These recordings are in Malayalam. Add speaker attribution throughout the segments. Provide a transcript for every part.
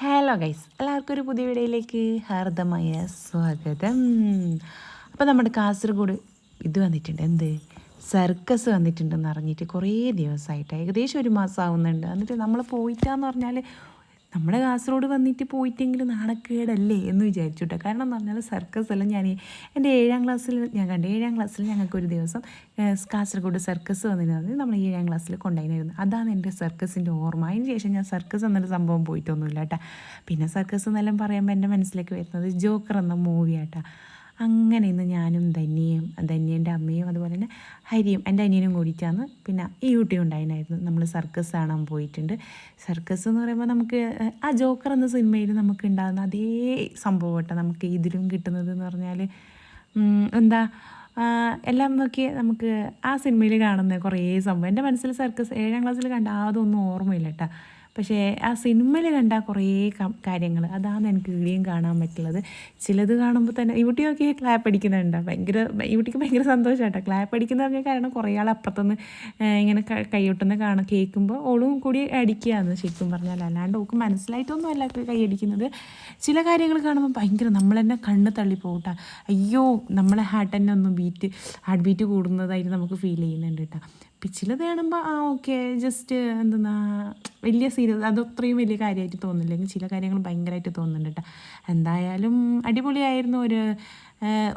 Speaker 1: ഹലോ ഗൈസ്, എല്ലാവർക്കും ഒരു പുതിയ വീഡിയോയിലേക്ക് ഹാർദമായ സ്വാഗതം. അപ്പോൾ നമ്മുടെ കാസർഗോഡ് ഇത് വന്നിട്ടുണ്ട്, എന്ത് സർക്കസ് വന്നിട്ടുണ്ടെന്ന് അറിഞ്ഞിട്ട് കുറേ ദിവസമായിട്ട്, ഏകദേശം ഒരു മാസം ആവുന്നുണ്ട്. എന്നിട്ട് നമ്മൾ പോയിട്ടാന്ന് പറഞ്ഞാൽ നമ്മുടെ കാസർഗോഡ് വന്നിട്ട് പോയിട്ടെങ്കിലും നാണക്കേടല്ലേ എന്ന് വിചാരിച്ചു കേട്ടോ. കാരണം എന്ന് പറഞ്ഞാൽ സർക്കസ് എല്ലാം ഞാൻ എൻ്റെ 7ാം ക്ലാസ്സിൽ ഞാൻ കണ്ടു. 7ാം ക്ലാസ്സിൽ ഞങ്ങൾക്കൊരു ദിവസം കാസർഗോഡ് സർക്കസ് വന്നിരുന്നത് നമ്മൾ 7ാം ക്ലാസ്സിൽ കൊണ്ടുപോയിരുന്നു. അതാണ് എൻ്റെ സർക്കസിൻ്റെ ഓർമ്മ. അതിന് ശേഷം ഞാൻ സർക്കസ് എന്നൊരു സംഭവം പോയിട്ടൊന്നുമില്ല കേട്ടോ. പിന്നെ സർക്കസ് എന്നെല്ലാം പറയുമ്പോൾ എൻ്റെ മനസ്സിലേക്ക് വരുന്നത് ജോക്കർ എന്ന മൂവിയാട്ടോ. അങ്ങനെ ഇന്ന് ഞാനും ധന്യേൻ്റെ അമ്മയും അതുപോലെ തന്നെ ഹരിയും എൻ്റെ അനിയനും കൂടിയിട്ടാണ് പിന്നെ ഈ യൂട്യൂബ് ഉണ്ടായിരുന്നു. നമ്മൾ സർക്കസ് കാണാൻ പോയിട്ടുണ്ട്. സർക്കസ് എന്ന് പറയുമ്പോൾ നമുക്ക് ആ ജോക്കർ എന്ന സിനിമയിൽ നമുക്ക് ഉണ്ടാകുന്ന അതേ സംഭവം കേട്ടോ നമുക്ക് ഇതിലും കിട്ടുന്നത് എന്ന് പറഞ്ഞാൽ എന്താ എല്ലാം നോക്കി നമുക്ക് ആ സിനിമയിൽ കാണുന്ന കുറേ സംഭവം എൻ്റെ മനസ്സിൽ സർക്കസ് 7ാം ക്ലാസ്സിൽ കണ്ട അതൊന്നും ഓർമ്മയില്ല കേട്ടോ. പക്ഷേ ആ സിനിമയിൽ കണ്ട കുറേ കാര്യങ്ങൾ അതാണ് എനിക്ക് ഇവിടെയും കാണാൻ പറ്റുള്ളത്. ചിലത് കാണുമ്പോൾ തന്നെ യൂട്യൂബൊക്കെ ക്ലാപ്പ് അടിക്കുന്നുണ്ട്. യൂട്യൂബ് ഭയങ്കര സന്തോഷം കേട്ടോ. ക്ലാപ്പ് അടിക്കുന്ന പറഞ്ഞ കാരണം കുറേ ആൾ അപ്പുറത്തുനിന്ന് ഇങ്ങനെ കൈയൊട്ടുന്ന കേൾക്കുമ്പോൾ ഓളും കൂടി അടിക്കുകയാണ് ശരിക്കും പറഞ്ഞാൽ. അല്ലാണ്ട് ഓൾക്ക് മനസ്സിലായിട്ടൊന്നും അല്ല കൈയടിക്കുന്നത്. ചില കാര്യങ്ങൾ കാണുമ്പോൾ ഭയങ്കര നമ്മൾ തന്നെ കണ്ണ് തള്ളിപ്പോകട്ടെ. അയ്യോ, നമ്മളെ ഹാർട്ട് തന്നെ ഒന്ന് ഹാർട്ട് ബീറ്റ് കൂടുന്നതായിട്ട് നമുക്ക് ഫീൽ ചെയ്യുന്നുണ്ട് കേട്ടോ. ചിലത് കാണുമ്പോൾ ഓക്കെ ജസ്റ്റ് എന്തെന്നാ വലിയ സീരിയസ് അതത്രയും വലിയ കാര്യമായിട്ട് തോന്നില്ലെങ്കിൽ ചില കാര്യങ്ങൾ ഭയങ്കരമായിട്ട് തോന്നുന്നുണ്ട് കേട്ടോ. എന്തായാലും അടിപൊളിയായിരുന്നു.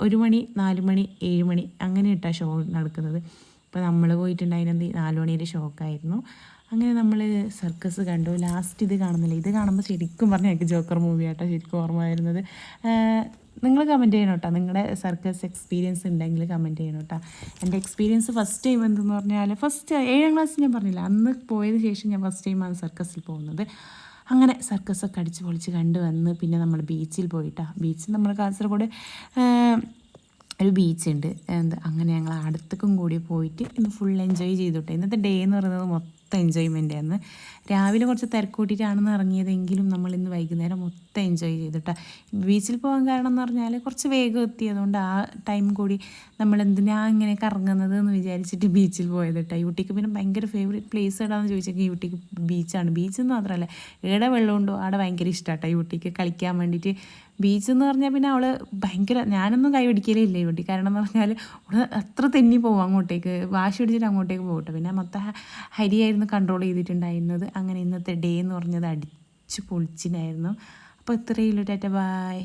Speaker 1: 1 മണി, 4 മണി, 7 മണി അങ്ങനെ ഇട്ടാണ് ഷോ നടക്കുന്നത്. ഇപ്പോൾ നമ്മൾ പോയിട്ടുണ്ടായിരുന്നത് 4 മണിയുടെ ഷോക്കായിരുന്നു. അങ്ങനെ നമ്മൾ സർക്കസ് കണ്ടു. ലാസ്റ്റ് ഇത് കാണുന്നില്ല, ഇത് കാണുമ്പോൾ ശരിക്കും പറഞ്ഞാൽ എനിക്ക് ജോക്കർ മൂവി ആട്ടോ ശരിക്കും ഓർമ്മ വരുന്നത്. നിങ്ങൾ കമൻറ്റ് ചെയ്യണം കേട്ടോ, നിങ്ങളുടെ സർക്കസ് എക്സ്പീരിയൻസ് ഉണ്ടെങ്കിൽ കമൻറ്റ് ചെയ്യണം കേട്ടോ. എൻ്റെ എക്സ്പീരിയൻസ് ഫസ്റ്റ് ടൈം എന്തെന്ന് പറഞ്ഞാൽ 7ാം ക്ലാസ്സിൽ ഞാൻ പറഞ്ഞില്ല, അന്ന് പോയതിന് ശേഷം ഞാൻ ഫസ്റ്റ് ടൈമാണ് സർക്കസിൽ പോകുന്നത്. അങ്ങനെ സർക്കസൊക്കെ അടിച്ച് പൊളിച്ച് കണ്ടു വന്ന് പിന്നെ നമ്മൾ ബീച്ചിൽ പോയിട്ടാണ്. ബീച്ചിൽ നമ്മൾ കാസർഗോഡ് ഒരു ബീച്ചുണ്ട് അങ്ങനെ ഞങ്ങൾ അടുത്തേക്കും കൂടി പോയിട്ട് ഇന്ന് ഫുൾ എൻജോയ് ചെയ്തിട്ട്. ഇന്നത്തെ ഡേ എന്ന് പറയുന്നത് മൊത്തം എൻജോയ്മെൻ്റ് ആയിരുന്നു. രാവിലെ കുറച്ച് തിരക്കൂട്ടിയിട്ടാണെന്ന് ഇറങ്ങിയതെങ്കിലും നമ്മൾ ഇന്ന് വൈകുന്നേരം മൊത്തം എൻജോയ് ചെയ്തിട്ടാ. ബീച്ചിൽ പോകാൻ കാരണം എന്ന് പറഞ്ഞാൽ കുറച്ച് വേഗം എത്തിയതുകൊണ്ട് ആ ടൈം കൂടി നമ്മൾ എന്തിനാ ഇങ്ങനെ കറങ്ങുന്നത് എന്ന് വിചാരിച്ചിട്ട് ബീച്ചിൽ പോയത് കേട്ടോ. യൂട്ടിക്ക് പിന്നെ ഭയങ്കര ഫേവറേറ്റ് പ്ലേസ് എവിടെയാണെന്ന് ചോദിച്ചെങ്കിൽ യൂട്ടിക്ക് ബീച്ചാണ്. ബീച്ചെന്ന് മാത്രമല്ല എവിടെ വെള്ളമുണ്ടോ അവിടെ ഭയങ്കര ഇഷ്ടമാട്ടോ യൂട്ടിക്ക് കളിക്കാൻ വേണ്ടിയിട്ട്. ബീച്ച് എന്ന് പറഞ്ഞാൽ പിന്നെ അവൾ ഭയങ്കര, ഞാനൊന്നും കൈ പിടിക്കലേ ഇല്ല യൂട്ടി. കാരണം എന്ന് പറഞ്ഞാൽ അവൾ അത്ര തെന്നി പോകും അങ്ങോട്ടേക്ക്, വാശി പിടിച്ചിട്ട് അങ്ങോട്ടേക്ക് പോകട്ടെ. പിന്നെ മൊത്തം ഹരിയായിരുന്നു കൺട്രോൾ ചെയ്തിട്ടുണ്ടായിരുന്നത്. അങ്ങനെ ഇന്നത്തെ ഡേ എന്ന് പറഞ്ഞത് അടിച്ച് പൊളിച്ചിനായിരുന്നു. അപ്പോൾ ഇത്രയേ ഉള്ളൂ. ടാറ്റ, ബായ്.